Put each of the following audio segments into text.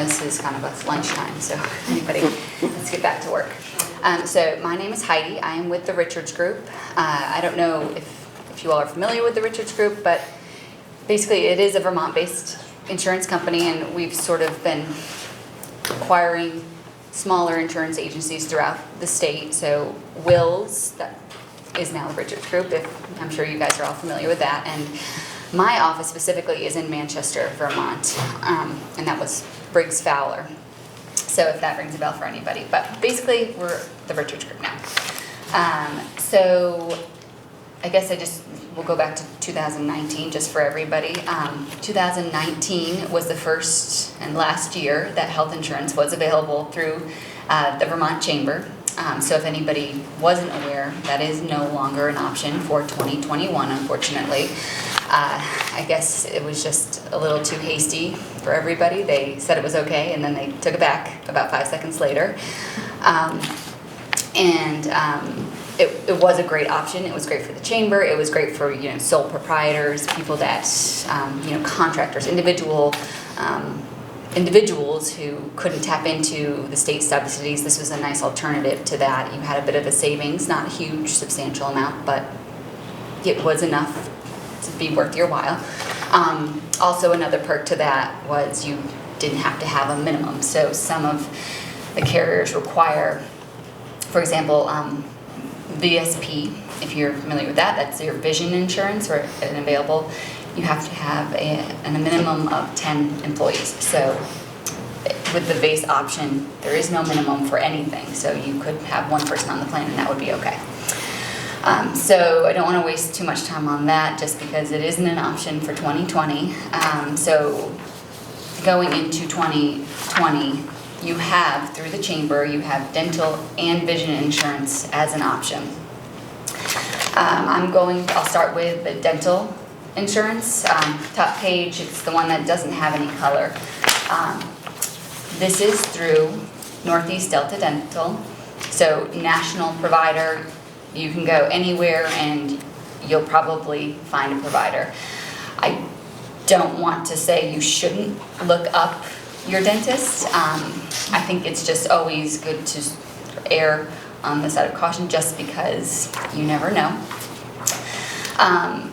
this is kind of a lunchtime, so anybody, let's get back to work. So my name is Heidi. I am with the Richards Group. I don't know if you all are familiar with the Richards Group, but basically it is a Vermont-based insurance company, and we've sort of been acquiring smaller insurance agencies throughout the state. So Wills, that is now the Richards Group, I'm sure you guys are all familiar with that. And my office specifically is in Manchester, Vermont, and that was Briggs Fowler. So if that rings a bell for anybody. But basically, we're the Richards Group now. So I guess we'll go back to 2019 just for everybody. 2019 was the first and last year that health insurance was available through the Vermont Chamber. So if anybody wasn't aware, that is no longer an option for 2021, unfortunately. I guess it was just a little too hasty for everybody. They said it was okay, and then they took it back about 5 seconds later. It was a great option. It was great for the chamber. It was great for sole proprietors, people that contractors, individuals who couldn't tap into the state subsidies. This was a nice alternative to that. You had a bit of a savings, not a huge, substantial amount, but it was enough to be worth your while. Also, another perk to that was you didn't have to have a minimum. So some of the carriers require, for example, VSP, if you're familiar with that, that's your vision insurance or available. You have to have a minimum of 10 employees. So with the base option, there is no minimum for anything. So you could have one person on the plan and that would be okay. So I don't want to waste too much time on that just because it isn't an option for 2020. So going into 2020, you have, through the chamber, you have dental and vision insurance as an option. I'll start with the dental insurance. Top page, it's the one that doesn't have any color. This is through Northeast Delta Dental. So national provider, you can go anywhere and you'll probably find a provider. I don't want to say you shouldn't look up your dentist. I think it's just always good to err on the side of caution just because you never know.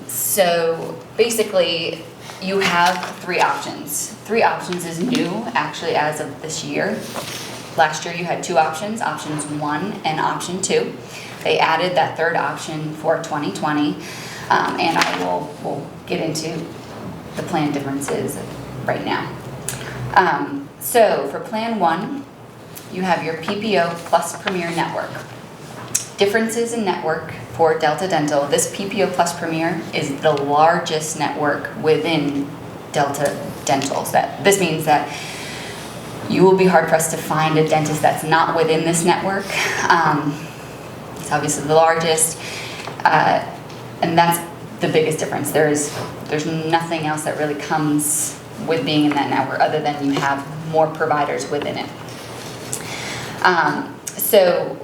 So basically you have 3 options. 3 options is new actually as of this year. Last year you had 2 options, options 1 and option 2. They added that 3rd option for 2020, and we'll get into the plan differences right now. So for plan 1, you have your PPO Plus Premier Network. Differences in network for Delta Dental. This PPO Plus Premier is the largest network within Delta Dental. This means that you will be hard pressed to find a dentist that's not within this network. It's obviously the largest, and that's the biggest difference. There's nothing else that really comes with being in that network other than you have more providers within it. So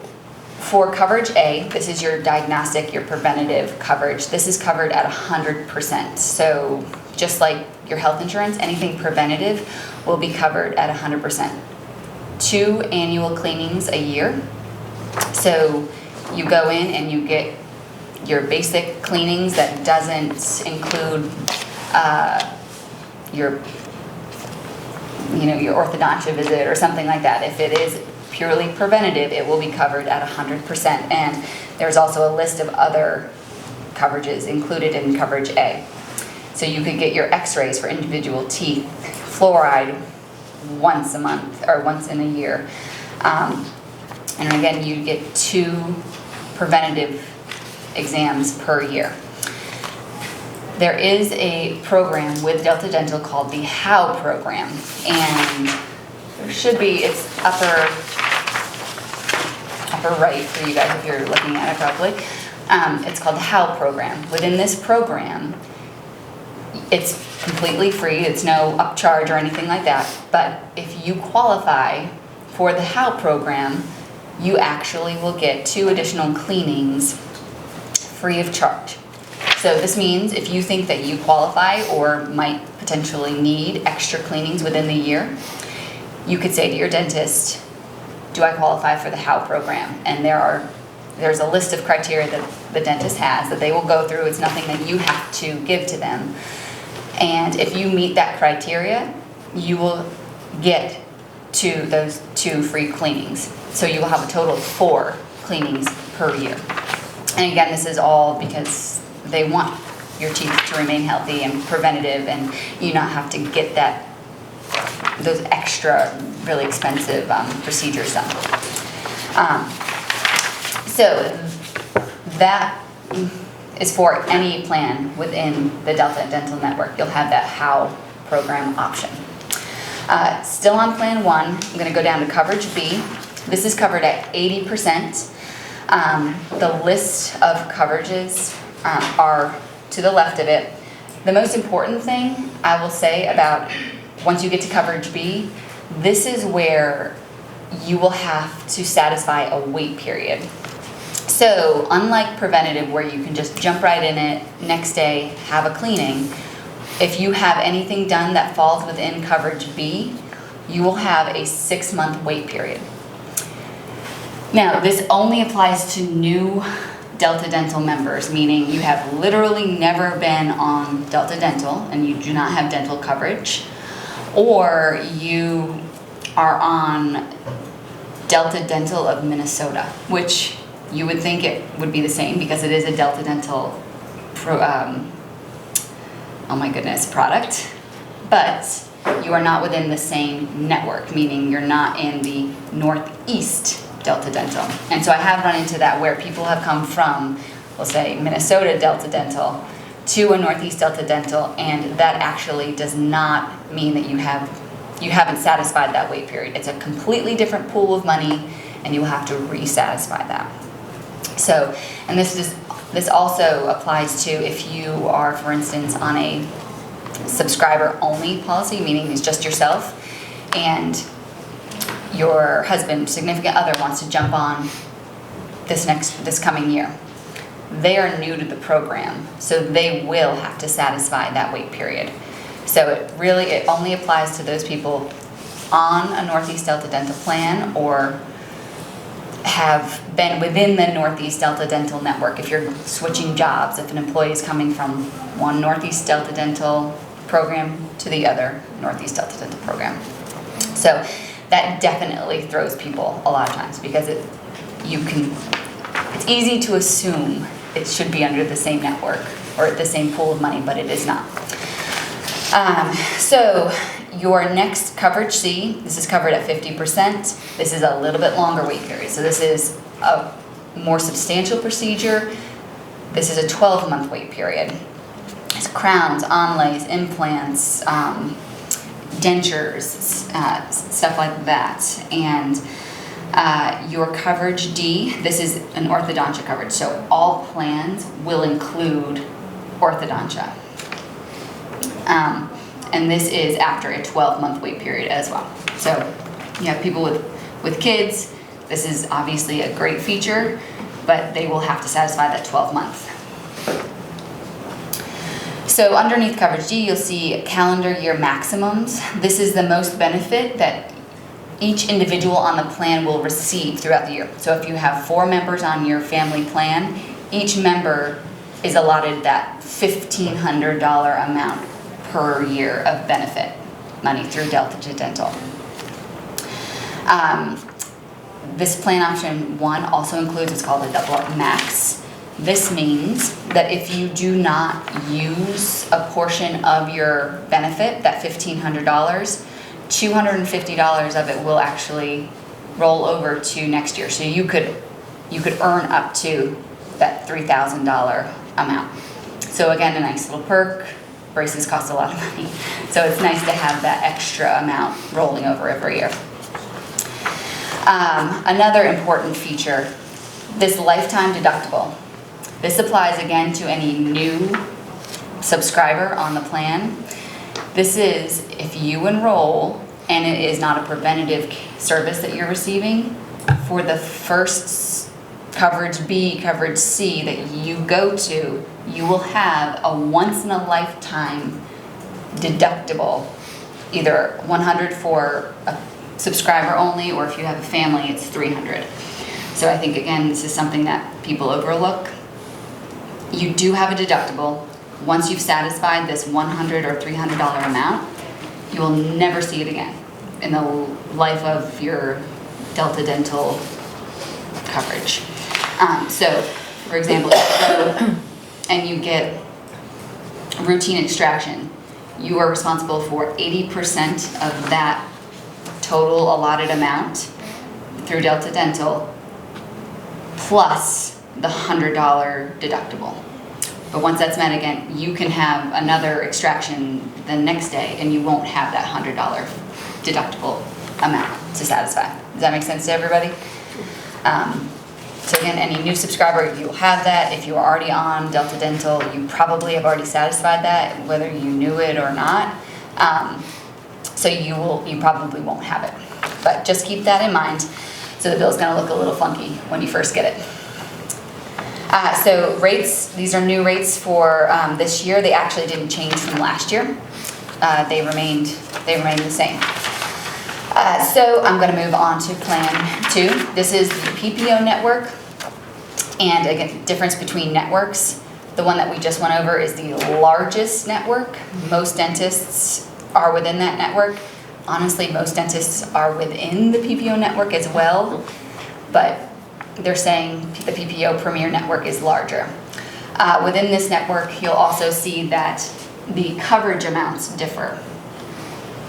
for coverage A, this is your diagnostic, your preventative coverage. This is covered at 100%. So just like your health insurance, anything preventative will be covered at 100%. 2 annual cleanings a year. So you go in and you get your basic cleanings that doesn't include your orthodontia visit or something like that. If it is purely preventative, it will be covered at 100%. And there's also a list of other coverages included in coverage A. So you could get your x-rays for individual teeth, fluoride once a month or once in a year. And again, you get 2 preventative exams per year. There is a program with Delta Dental called the HOW program, and there should be, it's upper right for you guys if you're looking at it properly. It's called the HOW program. Within this program, it's completely free, it's no upcharge or anything like that, but if you qualify for the HOW program, you actually will get 2 additional cleanings free of charge. So this means if you think that you qualify or might potentially need extra cleanings within the year, you could say to your dentist, do I qualify for the HOW program? And there's a list of criteria that the dentist has that they will go through. It's nothing that you have to give to them. And if you meet that criteria, you will get to those 2 free cleanings. So you will have a total of 4 cleanings per year. And again, this is all because they want your teeth to remain healthy and preventative, and you not have to get those extra really expensive procedures done. So that is for any plan within the Delta Dental Network. You'll have that HOW program option. Still on Plan 1, I'm going to go down to Coverage B. This is covered at 80%. The list of coverages are to the left of it. The most important thing I will say about once you get to Coverage B, this is where you will have to satisfy a wait period. So unlike preventative, where you can just jump right in it, next day have a cleaning, if you have anything done that falls within Coverage B, you will have a 6-month wait period. Now, this only applies to new Delta Dental members, meaning you have literally never been on Delta Dental and you do not have dental coverage, or you are on Delta Dental of Minnesota, which you would think it would be the same because it is a Delta Dental product, but you are not within the same network, meaning you're not in the Northeast Delta Dental. And so I have run into that where people have come from, we'll say, Minnesota Delta Dental to a Northeast Delta Dental, and that actually does not mean that you haven't satisfied that wait period. It's a completely different pool of money, and you will have to re-satisfy that. So, and this also applies to if you are, for instance, on a subscriber-only policy, meaning it's just yourself, and your husband, significant other, wants to jump on this coming year. They are new to the program, so they will have to satisfy that wait period. So it only applies to those people on a Northeast Delta Dental plan or have been within the Northeast Delta Dental network. If you're switching jobs, if an employee is coming from one Northeast Delta Dental program to the other Northeast Delta Dental program. So that definitely throws people a lot of times because it's easy to assume it should be under the same network or the same pool of money, but it is not. So your next Coverage C, this is covered at 50%. This is a little bit longer wait period. So this is a more substantial procedure. This is a 12-month wait period. It's crowns, onlays, implants, dentures, stuff like that. And your Coverage D, this is an orthodontia coverage. So all plans will include orthodontia. And this is after a 12-month wait period as well. So you have people with kids, this is obviously a great feature, but they will have to satisfy that 12 months. So underneath Coverage D, you'll see calendar year maximums. This is the most benefit that each individual on the plan will receive throughout the year. So if you have 4 members on your family plan, each member is allotted that $1,500 amount per year of benefit money through Delta Dental. This plan option 1 also includes what's called a Double Up Max. This means that if you do not use a portion of your benefit, that $1,500, $250 of it will actually roll over to next year. So you could earn up to that $3,000 amount. So again, a nice little perk. Braces cost a lot of money. So it's nice to have that extra amount rolling over every year. Another important feature, this lifetime deductible. This applies again to any new subscriber on the plan. This is if you enroll and it is not a preventative service that you're receiving, for the first Coverage B, Coverage C that you go to, you will have a once-in-a-lifetime deductible, either $100 for a subscriber only, or if you have a family, it's $300. So I think, again, this is something that people overlook. You do have a deductible. Once you've satisfied this $100 or $300 amount, you will never see it again in the life of your Delta Dental coverage. So, for example, if you go and you get routine extraction, you are responsible for 80% of that total allotted amount through Delta Dental, plus the $100 deductible. But once that's met, again, you can have another extraction the next day and you won't have that $100 deductible amount to satisfy. Does that make sense to everybody? So again, any new subscriber, you'll have that. If you're already on Delta Dental, you probably have already satisfied that, whether you knew it or not. So you probably won't have it. But just keep that in mind. So the bill's gonna look a little funky when you first get it. So rates, these are new rates for this year. They actually didn't change from last year. They remained the same. So I'm gonna move on to Plan 2. This is the PPO network. And again, difference between networks. The one that we just went over is the largest network. Most dentists are within that network. Honestly, most dentists are within the PPO network as well, but they're saying the PPO Premier Network is larger. Within this network, you'll also see that the coverage amounts differ.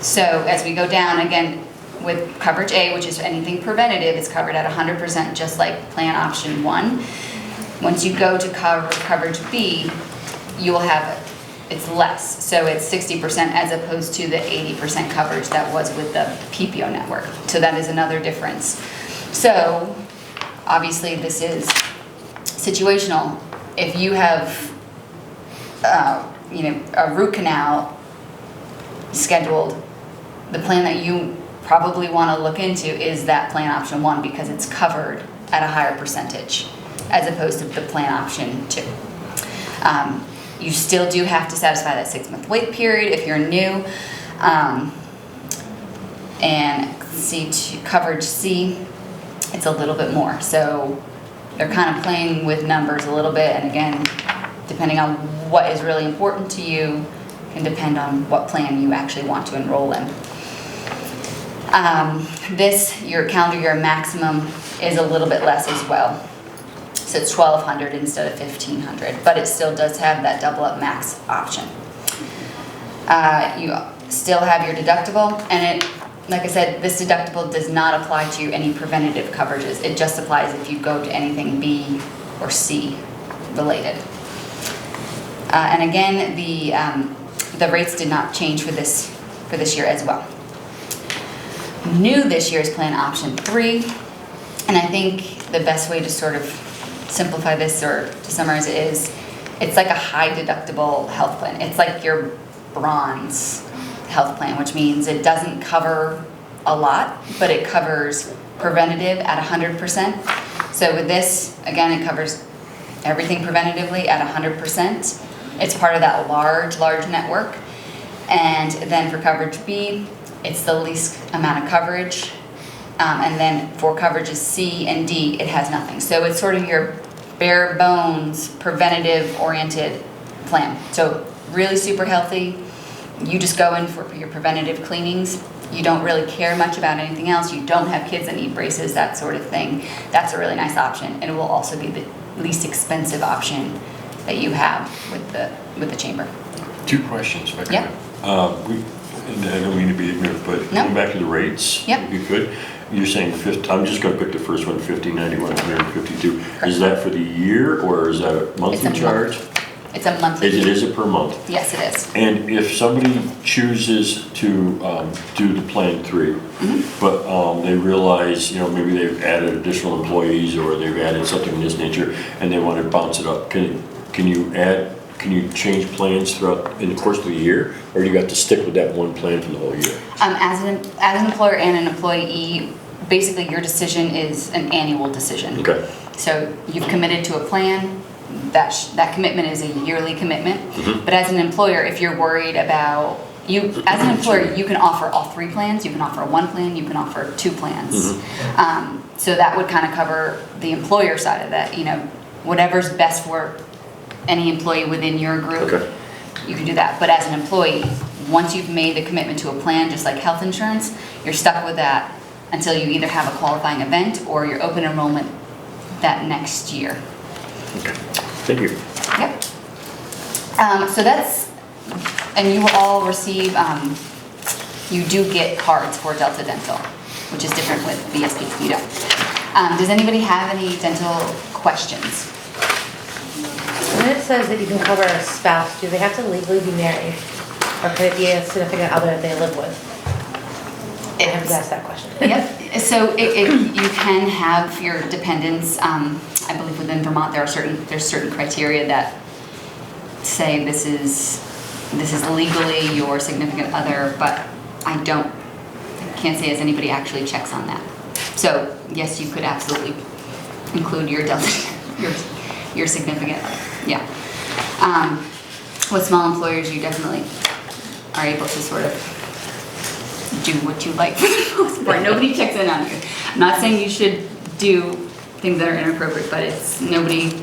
So as we go down, again, with coverage A, which is anything preventative, is covered at 100%, just like plan option 1. Once you go to coverage B, you will have it's less. So it's 60% as opposed to the 80% coverage that was with the PPO network. So that is another difference. So obviously this is situational. If you have a root canal scheduled, the plan that you probably want to look into is that plan option 1 because it's covered at a higher percentage as opposed to the plan option 2. You still do have to satisfy that 6-month wait period if you're new. And coverage C, it's a little bit more. So they're kind of playing with numbers a little bit, and again, depending on what is really important to you can depend on what plan you actually want to enroll in. Your calendar year maximum is a little bit less as well. So it's $1,200 instead of $1,500, but it still does have that double up max option. You still have your deductible, and like I said, this deductible does not apply to any preventative coverages. It just applies if you go to anything B or C related. And again, the rates did not change for this year as well. New this year is plan option 3, and I think the best way to sort of simplify this or to summarize it is it's like a high deductible health plan. It's like your bronze health plan, which means it doesn't cover a lot, but it covers preventative at 100%. So with this, again, it covers everything preventatively at 100%. It's part of that large network. And then for coverage B, it's the least amount of coverage. And then for coverages C and D, it has nothing. So it's sort of your bare bones, preventative oriented plan. So really super healthy. You just go in for your preventative cleanings. You don't really care much about anything else. You don't have kids that need braces, that sort of thing. That's a really nice option. And it will also be the least expensive option that you have with the chamber. 2 questions, if I could. Yep. And I don't mean to be ignorant, but going back to the rates, Yep. if you could, you're saying, I'm just going to pick the first one, 50, 91, 152. Is that for the year, or is that a monthly charge? It's a monthly. It is it per month? Yes, it is. And if somebody chooses to do the plan 3, but they realize, maybe they've added additional employees or they've added something of this nature and they want to bounce it up, can you change plans in the course of the year, or do you have to stick with that one plan for the whole year? As an employer and an employee, basically your decision is an annual decision. Okay. So you've committed to a plan. That commitment is a yearly commitment. But as an employer, if you're worried about as an employer, you can offer all 3 plans, you can offer 1 plan, you can offer 2 plans. So that would kind of cover the employer side of that, whatever's best for any employee within your group. Okay. You can do that, but as an employee, once you've made the commitment to a plan, just like health insurance, you're stuck with that until you either have a qualifying event or your open enrollment that next year. Okay, thank you. Yep. So that's, and you will all receive, you do get cards for Delta Dental, which is different with VSP, you don't. Does anybody have any dental questions? When it says that you can cover a spouse, do they have to legally be married? Or could it be a significant other that they live with? I have to ask that question. Yep, so you can have your dependents, I believe within Vermont, there's certain criteria that say this is legally your significant other, but I can't say as anybody actually checks on that. So yes, you could absolutely include your your significant other, yeah. With small employers, you definitely are able to sort of do what you like for the most part. Nobody checks in on you. I'm not saying you should do things that are inappropriate, but nobody's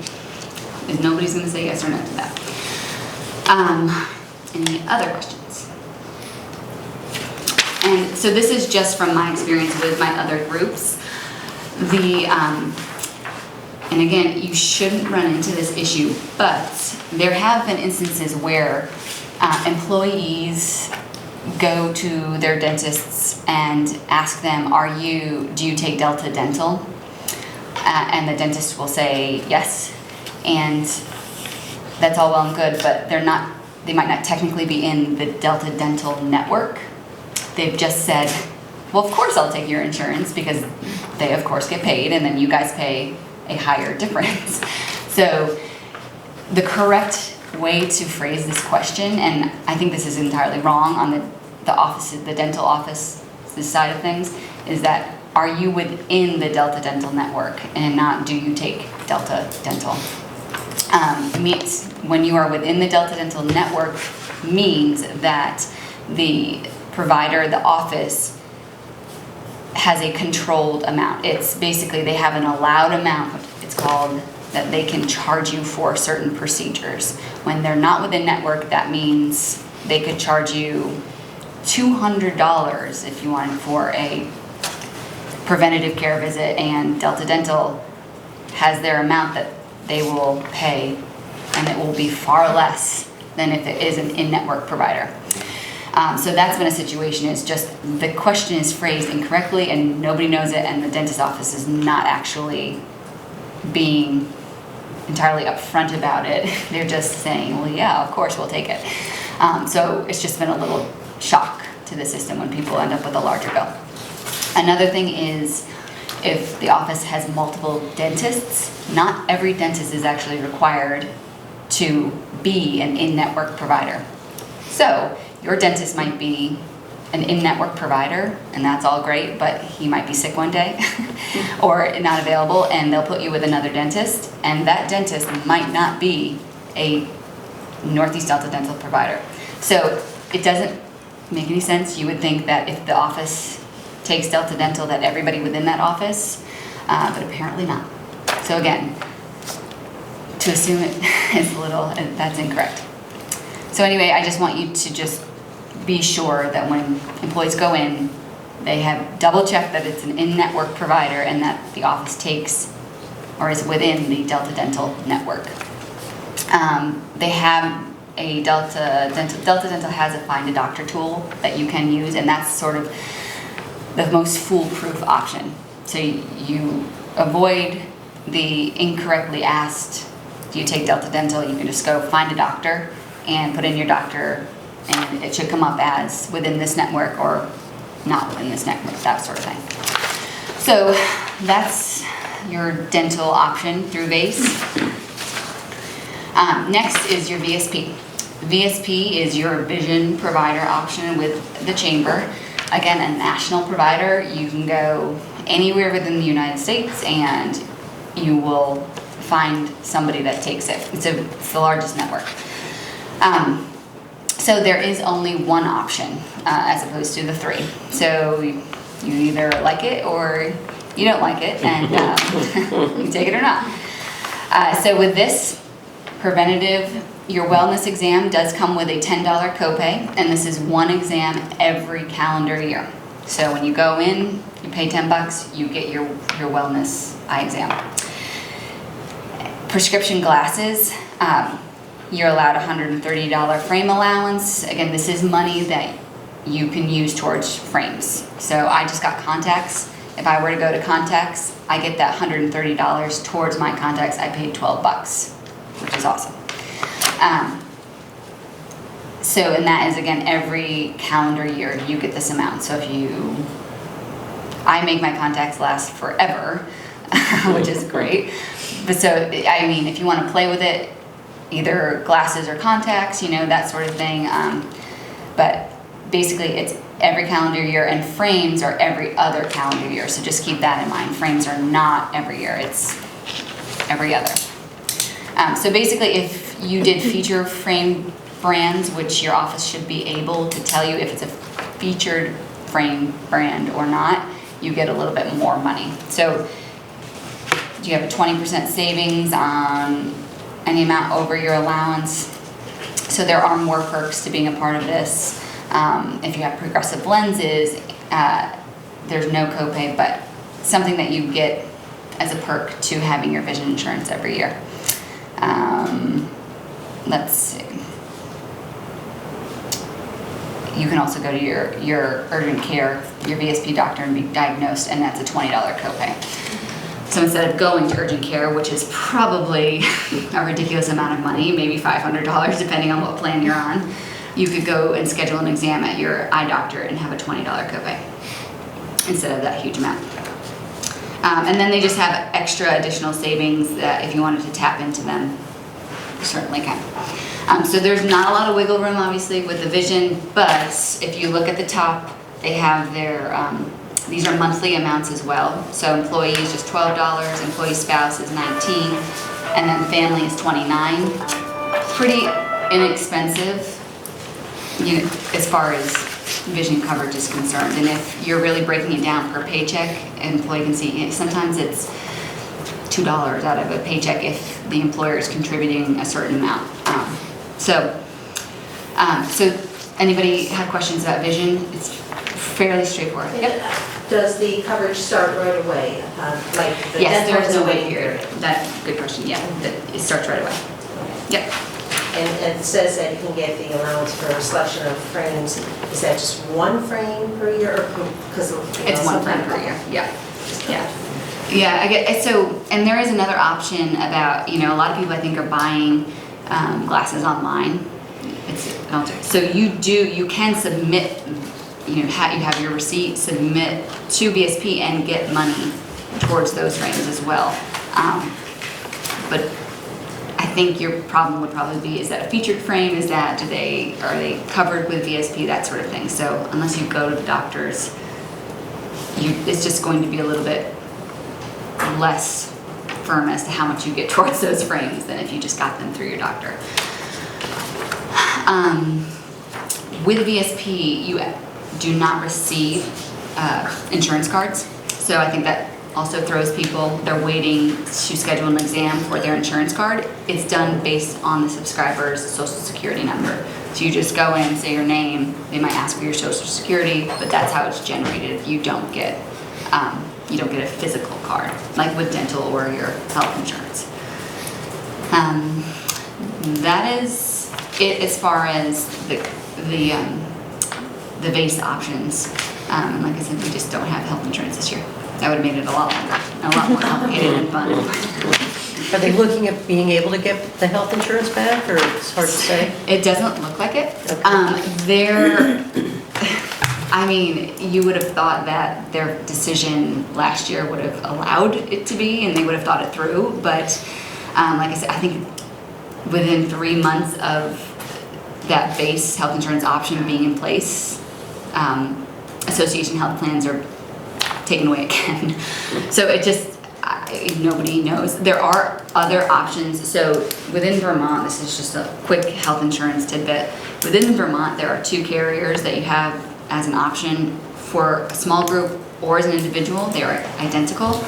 going to say yes or no to that. Any other questions? And so this is just from my experience with my other groups. And again, you shouldn't run into this issue, but there have been instances where employees go to their dentists and ask them, do you take Delta Dental? And the dentist will say yes, and that's all well and good, but they might not technically be in the Delta Dental network. They've just said, well, of course I'll take your insurance, because they of course get paid, and then you guys pay a higher difference. So the correct way to phrase this question, and I think this is entirely wrong on the dental office side of things, is that are you within the Delta Dental network, and not do you take Delta Dental. When you are within the Delta Dental network means that the provider, the office, has a controlled amount. It's basically, they have an allowed amount, it's called, that they can charge you for certain procedures. When they're not within network, that means they could charge you $200 if you wanted for a preventative care visit, and Delta Dental has their amount that they will pay, and it will be far less than if it is an in-network provider. So that's been a situation, is just the question is phrased incorrectly and nobody knows it, and the dentist office is not actually being entirely upfront about it. They're just saying, well, yeah, of course we'll take it. So it's just been a little shock to the system when people end up with a larger bill. Another thing is, if the office has multiple dentists, not every dentist is actually required to be an in-network provider. So your dentist might be an in-network provider, and that's all great, but he might be sick one day or not available, and they'll put you with another dentist, and that dentist might not be a Northeast Delta Dental provider. So it doesn't make any sense. You would think that if the office takes Delta Dental, that everybody within that office, but apparently not. So again, to assume it is that's incorrect. So anyway, I just want you to just be sure that when employees go in, they have double-checked that it's an in-network provider and that the office takes or is within the Delta Dental network. They have a Delta Dental has a Find a Doctor tool that you can use, and that's sort of the most foolproof option. So you avoid the incorrectly asked, do you take Delta Dental? You can just go find a doctor and put in your doctor, and it should come up as within this network or not within this network, that sort of thing. So that's your dental option through VACE. Next is your VSP. VSP is your vision provider option with the chamber. Again, a national provider. You can go anywhere within the United States and you will find somebody that takes it. It's the largest network. So there is only one option as opposed to the three. So you either like it or you don't like it, and you take it or not. So with this preventative, your wellness exam does come with a $10 copay, and this is one exam every calendar year. So when you go in, you pay $10, you get your wellness eye exam. Prescription glasses, you're allowed $130 frame allowance. Again, this is money that you can use towards frames. So I just got contacts. If I were to go to contacts, I get that $130 towards my contacts. I paid $12, which is awesome. So, and that is, again, every calendar year you get this amount. So I make my contacts last forever, which is great. But so, I mean, if you want to play with it, either glasses or contacts, that sort of thing. But basically it's every calendar year, and frames are every other calendar year. So just keep that in mind. Frames are not every year, it's every other. So basically if you did feature frame brands, which your office should be able to tell you if it's a featured frame brand or not, you get a little bit more money. So you have a 20% savings on any amount over your allowance. So there are more perks to being a part of this. If you have progressive lenses, there's no copay, but something that you get as a perk to having your vision insurance every year. Let's see. You can also go to your urgent care, your VSP doctor, and be diagnosed, and that's a $20 copay. So instead of going to urgent care, which is probably a ridiculous amount of money, maybe $500 depending on what plan you're on, you could go and schedule an exam at your eye doctor and have a $20 copay instead of that huge amount. And then they just have extra additional savings that if you wanted to tap into them, you certainly can. So there's not a lot of wiggle room, obviously, with the vision, but if you look at the top, they have their, these are monthly amounts as well. So employee is just $12, employee spouse is $19, and then family is $29. Pretty inexpensive, as far as vision coverage is concerned. And if you're really breaking it down per paycheck, an employee can see, sometimes it's $2 out of a paycheck if the employer is contributing a certain amount. So anybody have questions about vision? It's fairly straightforward. Yep. Does the coverage start right away? Like the Yes, dental there's no is a wait period. That's a good question. Yeah, it starts right away. Yep. And it says that you can get the allowance for a selection of frames. Is that just one frame per year, or because It's one frame per year. Yeah. Yeah. Yeah, I get so, and there is another option about, a lot of people I think are buying glasses online. So you can submit, you have your receipt, submit to VSP and get money towards those frames as well. But I think your problem would probably be, is that a featured frame? Are they covered with VSP, that sort of thing? So unless you go to the doctors, it's just going to be a little bit less firm as to how much you get towards those frames than if you just got them through your doctor. With VSP, you do not receive insurance cards. So I think that also throws people. They're waiting to schedule an exam for their insurance card. It's done based on the subscriber's social security number. So you just go in, say your name, they might ask for your social security, but that's how it's generated. You don't get a physical card, like with dental or your health insurance. That is it as far as the base options. And like I said, we just don't have health insurance this year. That would have made it a lot longer, a lot more complicated and fun. Are they looking at being able to get the health insurance back, or it's hard to say? It doesn't look like it. Okay. You would have thought that their decision last year would have allowed it to be, and they would have thought it through. But like I said, I think within 3 months of that base health insurance option being in place, association health plans are taken away again. So it just, nobody knows. There are other options, so within Vermont, this is just a quick health insurance tidbit. Within Vermont, there are 2 carriers that you have as an option for a small group or as an individual. They are identical.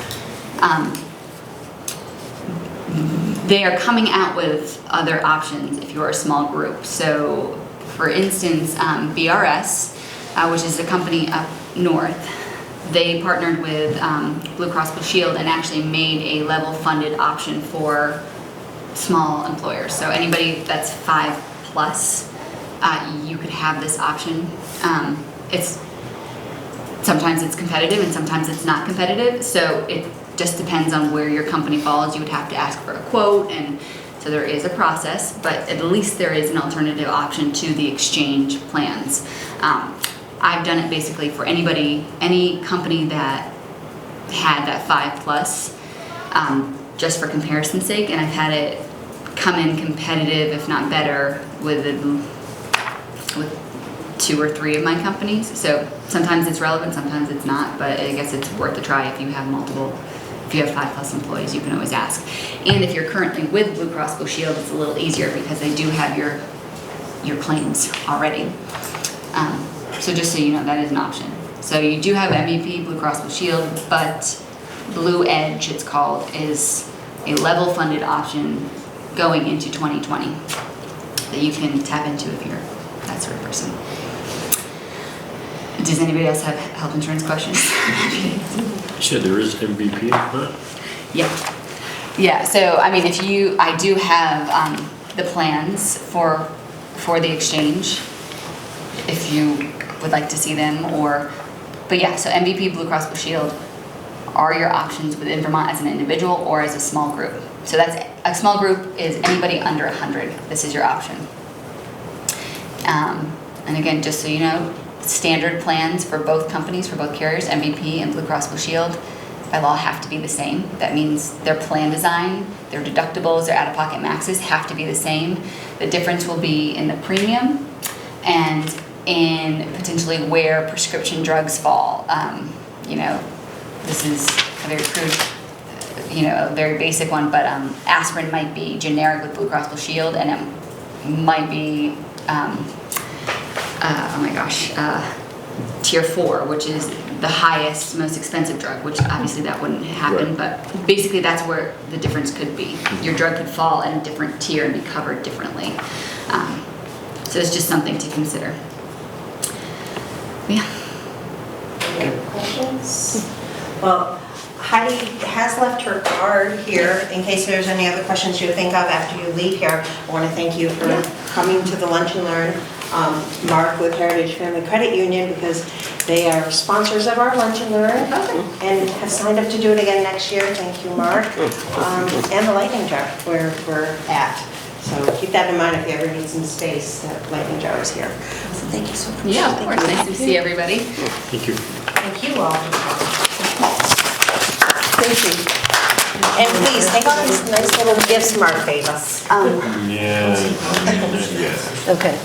They are coming out with other options if you're a small group. So, for instance, BRS, which is a company up north, they partnered with Blue Cross Blue Shield and actually made a level funded option for small employers. So anybody that's 5 plus, you could have this option. Sometimes it's competitive and sometimes it's not competitive. So it just depends on where your company falls. You would have to ask for a quote, and so there is a process, but at least there is an alternative option to the exchange plans. I've done it basically for anybody, any company that had that 5 plus, just for comparison's sake, and I've had it come in competitive, if not better, with 2 or 3 of my companies. So sometimes it's relevant, sometimes it's not, but I guess it's worth a try if you have multiple. If you have 5 plus employees, you can always ask. And if you're currently with Blue Cross Blue Shield, it's a little easier because they do have your claims already. So just so you know, that is an option. So you do have MVP, Blue Cross Blue Shield, but Blue Edge, it's called, is a level funded option going into 2020 that you can tap into if you're that sort of person. Does anybody else have health insurance questions? You said there is MVP in that? Yeah. Yeah, so I mean, I do have the plans for the exchange, if you would like to see them, but yeah, so MVP, Blue Cross Blue Shield are your options within Vermont as an individual or as a small group. So a small group is anybody under 100. This is your option. And again, just so you know, standard plans for both companies, for both carriers, MVP and Blue Cross Blue Shield, by law have to be the same. That means their plan design, their deductibles, their out-of-pocket maxes have to be the same. The difference will be in the premium and in potentially where prescription drugs fall. This is a very crude, a very basic one, but aspirin might be generic with Blue Cross Blue Shield, and it might be, tier 4, which is the highest, most expensive drug, which obviously that wouldn't happen, Right. but basically that's where the difference could be. Your drug could fall in a different tier and be covered differently. So it's just something to consider. Yeah. Any other questions? Well, Heidi has left her card here in case there's any other questions you think of after you leave here. I want to thank you for coming to the Lunch and Learn. Mark with Heritage Family Credit Union, because they are sponsors of our Lunch and Learn and have signed up to do it again next year. Thank you, Mark. And the Lightning Jar, where we're at. So keep that in mind if you ever need some space, that Lightning Jar is here. So thank you so much. Yeah, of Thank course. you. Nice to see everybody. Thank you. Thank you all. Thank you. And please, take all these nice little gifts Mark gave us. Yeah. Okay.